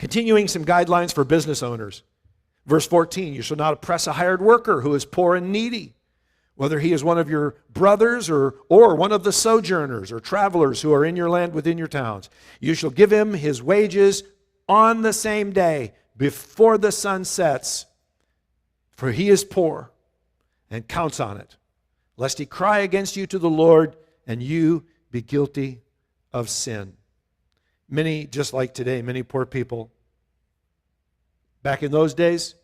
Continuing some guidelines for business owners. Verse 14, you shall not oppress a hired worker who is poor and needy, whether he is one of your brothers or one of the sojourners or travelers who are in your land within your towns. You shall give him his wages on the same day before the sun sets, for he is poor and counts on it, lest he cry against you to the Lord and you be guilty of sin. Many, just like today, many poor people back in those days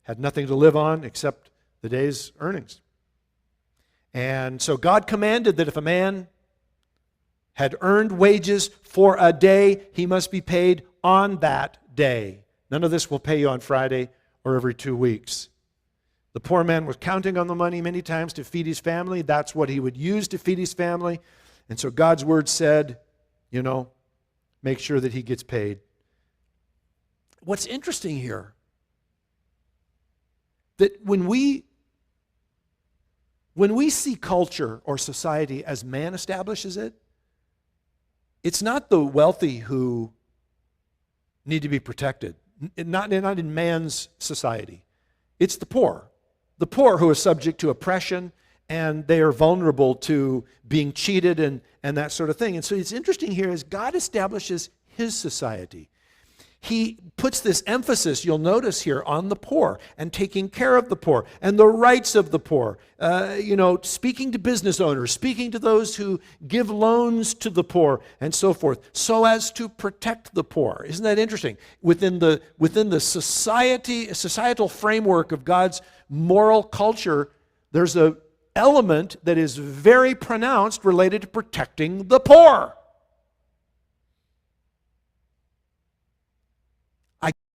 had nothing to live on except the day's earnings. And so God commanded that if a man had earned wages for a day, he must be paid on that day. None of this will pay you on Friday or every 2 weeks. The poor man was counting on the money many times to feed his family. That's what he would use to feed his family. And so God's word said, make sure that he gets paid. What's interesting here, that when we see culture or society as man establishes it, it's not the wealthy who need to be protected. Not in man's society. It's the poor. The poor who are subject to oppression, and they are vulnerable to being cheated and that sort of thing. And so it's interesting here as God establishes his society. He puts this emphasis, you'll notice here, on the poor and taking care of the poor and the rights of the poor. Speaking to business owners, speaking to those who give loans to the poor and so forth, so as to protect the poor. Isn't that interesting? Within the societal framework of God's moral culture, there's an element that is very pronounced related to protecting the poor.